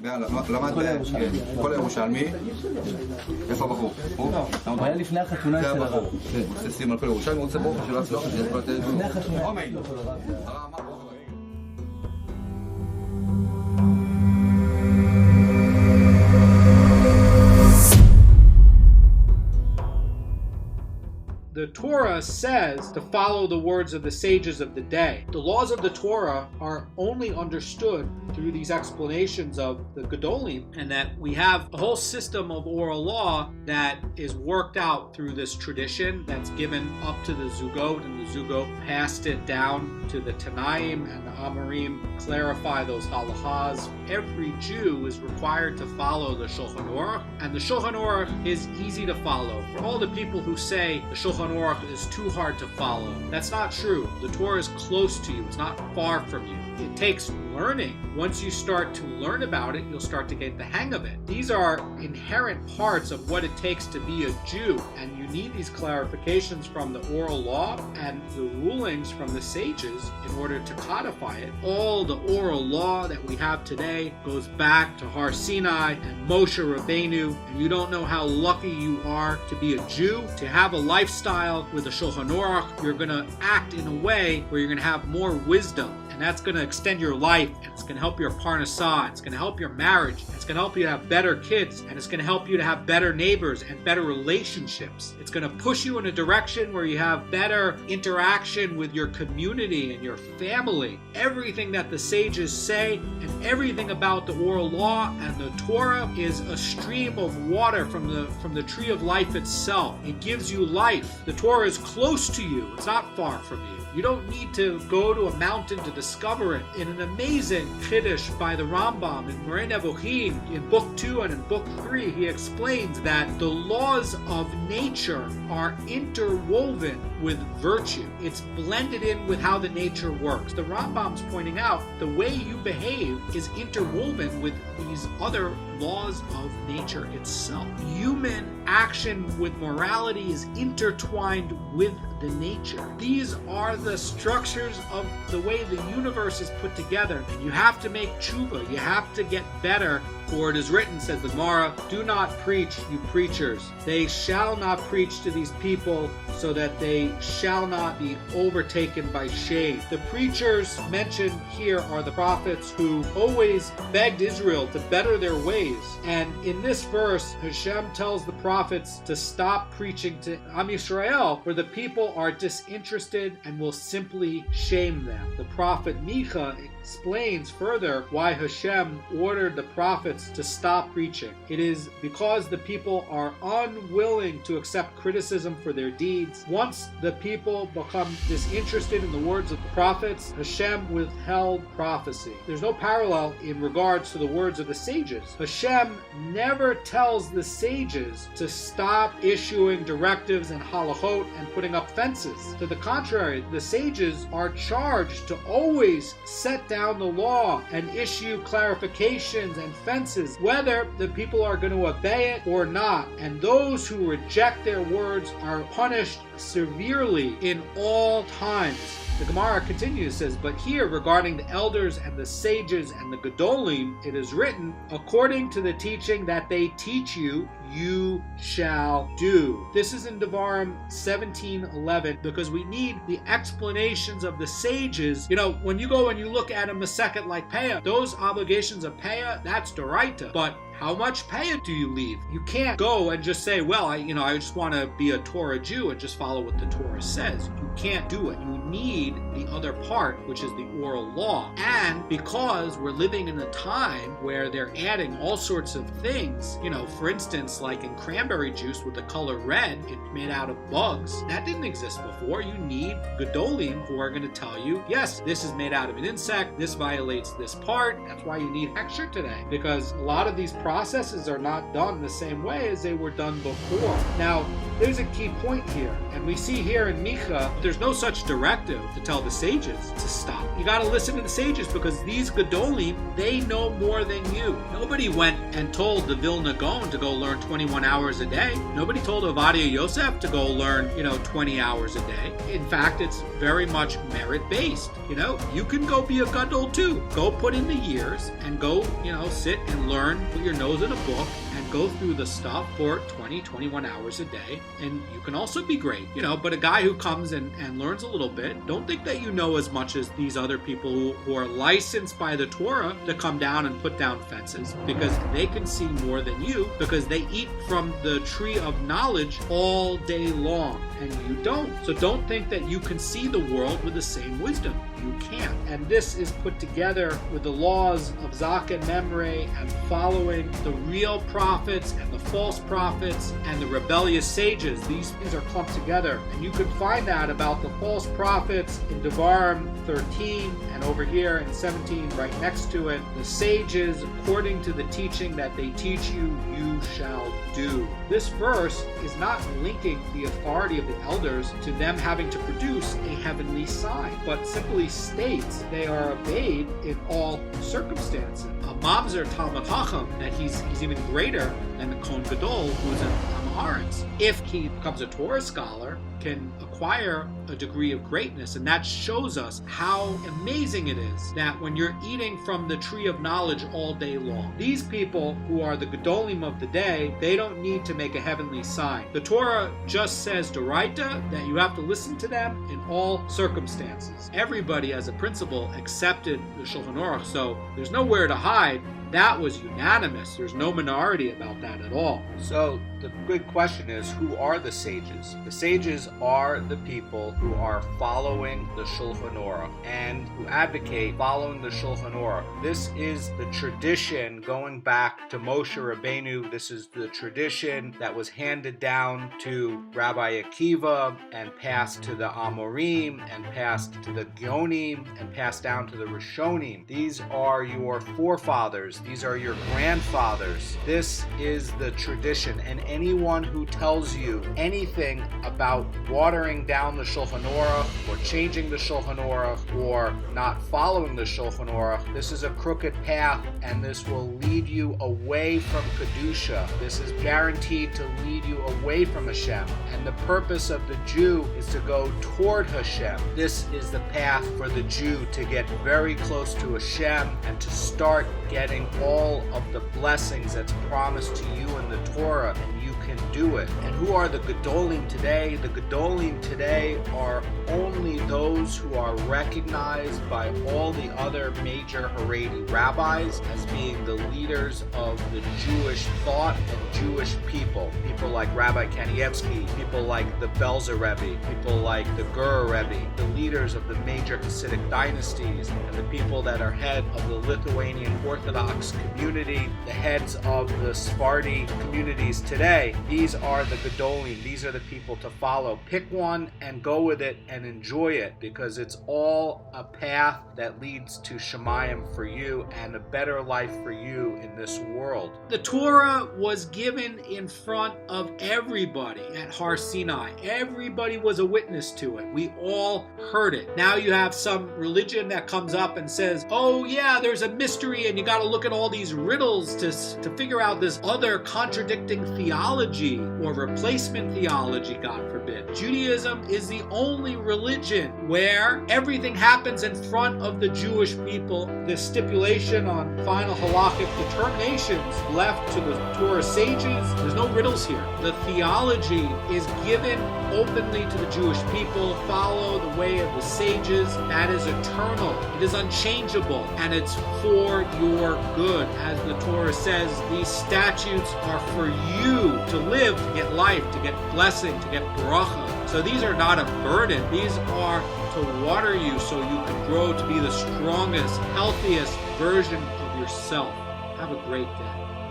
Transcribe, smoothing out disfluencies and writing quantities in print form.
למד כל הירושלמי. איפה הבחור? הוא היה לפני החתונה של הרב. מבוססים על כל ירושלמי, הוא רוצה ברוך שלא הצלח שיש כל התאזור. לפני החתונה. The Torah says to follow the words of the sages of the day. The laws of the Torah are only understood through these explanations of the Gedolim, and that we have a whole system of oral law that is worked out through this tradition that's given up to the Zugot, and the Zugot passed it down to the Tanaim, and the Amorim clarify those halachas. Every Jew is required to follow the Shulchan Aruch, and the Shulchan Aruch is easy to follow. For all the people who say the Shulchan Aruch is too hard to follow, that's not true. The Torah is close to you. It's not far from you. It takes learning. Once you start to learn about it, you'll start to get the hang of it. These are inherent parts of what it takes to be a Jew, and you need these clarifications from the oral law and the rulings from the sages in order to codify it. All the oral law that we have today goes back to Har Sinai and Moshe Rabbeinu, and you don't know how lucky you are to be a Jew, to have a lifestyle with a Shulchan Aruch. You're going to act in a way where you're going to have more wisdom, and that's going to extend your life, and it's going to help your parnassah, it's going to help your marriage, it's going to help you to have better kids, and it's going to help you to have better neighbors and better relationships. It's going to push you in a direction where you have better interaction with your community and your family. Everything that the sages say and everything about the oral law and the Torah is a stream of water from the tree of life itself. It gives you life. The Torah is close to you. It's not far from you. You don't need to go to a mountain to discover it. In an amazing Chiddush by the Rambam in Moreh Nevuchim, in Book 2 and in Book 3, he explains that the laws of nature are interwoven with virtue. It's blended in with how the nature works. The Rambam's pointing out the way you behave is interwoven with these other laws of nature itself. Human action with morality is intertwined with the nature. These are the structures of the way the universe is put together, and you have to make tshuva. You have to get better. For it is written, says the Gemara, do not preach, you preachers. They shall not preach to these people so that they shall not be overtaken by shame. The preachers mentioned here are the prophets who always begged Israel to better their ways. And in this verse, Hashem tells the prophets to stop preaching to Am Yisrael, where the people are disinterested and will simply shame them. The prophet Micha explains further why Hashem ordered the prophets to stop preaching. It is because the people are unwilling to accept criticism for their deeds. Once the people become disinterested in the words of the prophets, Hashem withheld prophecy. There's no parallel in regards to the words of the sages. Hashem never tells the sages to stop issuing directives and halachot and putting up fences. To the contrary, the sages are charged to always set down the law and issue clarifications and fences, whether the people are going to obey it or not. And those who reject their words are punished severely in all times. The Gemara continues, says, but here regarding the elders and the sages and the Gedolim, it is written, according to the teaching that they teach you, you shall do. This is in Devarim 17:11, because we need the explanations of the sages. You know, when you go and you look at a Masechet like Peah, those obligations of Peah, that's Doraita. But how much Peah do you leave? You can't go and just say, well, I just want to be a Torah Jew and just follow what the Torah says. You can't do it. You need the other part, which is the oral law. And because we're living in a time where they're adding all sorts of things, for instance, like in cranberry juice with the color red, it's made out of bugs. That didn't exist before. You need Gedolim who are going to tell you, yes, this is made out of an insect. This violates this part. That's why you need Hechsher today, because a lot of these processes are not done the same way as they were done before. Now, there's a key point here, and we see here in Micha, there's no such directive to tell the sages to stop. You got to listen to the sages because these Gedolim, they know more than you. Nobody went and told the Vilna Gaon to go learn 21 hours a day. Nobody told Ovadia Yosef to go learn, 20 hours a day. In fact, it's very much merit-based. You can go be a Gadol too. Go put in the years and go, sit and learn, put your nose in a book and go through the stuff for 21 hours a day. And you can also be great, but a guy who comes and learns a little bit, don't think that you know as much as these other people who are licensed by the Torah to come down and put down fences, because they can see more than you, because they eat from the tree of knowledge all day long, and you don't. So don't think that you can see the world with the same wisdom. You can't. And this is put together with the laws of Zak and Memre and following the real prophets and the false prophets and the rebellious sages. These things are clumped together. And you can find that about the false prophets in Devarim 13 and over here in 17 right next to it. The sages, according to the teaching that they teach you, you shall do. This verse is not linking the authority of the elders to them having to produce a heavenly sign, but simply states they are obeyed in all circumstances. A mamzer Talmud Chacham, that he's even greater than the Kohen Gadol, who's an Amaharetz. If he becomes a Torah scholar, can acquire a degree of greatness, and that shows us how amazing it is that when you're eating from the tree of knowledge all day long, these people who are the Gedolim of the day, they don't need to make a heavenly sign. The Torah just says Doraita, that you have to listen to them in all circumstances. Everybody as a principle accepted the Shulchan Aruch, so there's nowhere to hide. That was unanimous. There's no minority about that at all. So the big question is, who are the sages? The sages are the people who are following the Shulchan Aruch and who advocate following the Shulchan Aruch. This is the tradition going back to Moshe Rabbeinu. This is the tradition that was handed down to Rabbi Akiva and passed to the Amorim and passed to the Geonim and passed down to the Rishonim. These are your forefathers. These are your grandfathers. This is the tradition, and anyone who tells you anything about watering down the Shulchan Aruch or changing the Shulchan Aruch or not following the Shulchan Aruch, this is a crooked path, and this will lead you away from Kedusha. This is guaranteed to lead you away from Hashem, and the purpose of the Jew is to go toward Hashem. This is the path for the Jew to get very close to Hashem and to start getting all of the blessings that's promised to you in the Torah, and you can do it. And who are the Gedolim today? The Gedolim today are only those who are recognized by all the other major Haredi rabbis as being the leaders of the Jewish thought and Jewish people. People like Rabbi Kanievsky, people like the Belz Rebbe, people like the Gur Rebbe, the leaders of the major Hasidic dynasties, and the people that are head of the Lithuanian Orthodox community, the heads of the Sephardi communities today. These are the Gedolim. These are the people to follow. Pick one and go with it and enjoy it, because it's all a path that leads to Shemayim for you and a better life for you in this world. The Torah was given in front of everybody at Har Sinai. Everybody was a witness to it. We all heard it. Now you have some religion that comes up and says, oh yeah, there's a mystery and you got to look at all these riddles to figure out this other contradicting theology or replacement theology, God forbid. Judaism is the only religion where everything happens in front of the Jewish people. The stipulation on final halakhic determinations left to the Torah sages. There's no riddles here. The theology is given openly to the Jewish people. Follow the way of the sages. That is eternal. It is unchangeable, and it's for your good. As the Torah says, these statutes are for you to live, to get life, to get blessing, to get bracha. So these are not a burden. These are to water you so you can grow to be the strongest, healthiest version of yourself. Have a great day.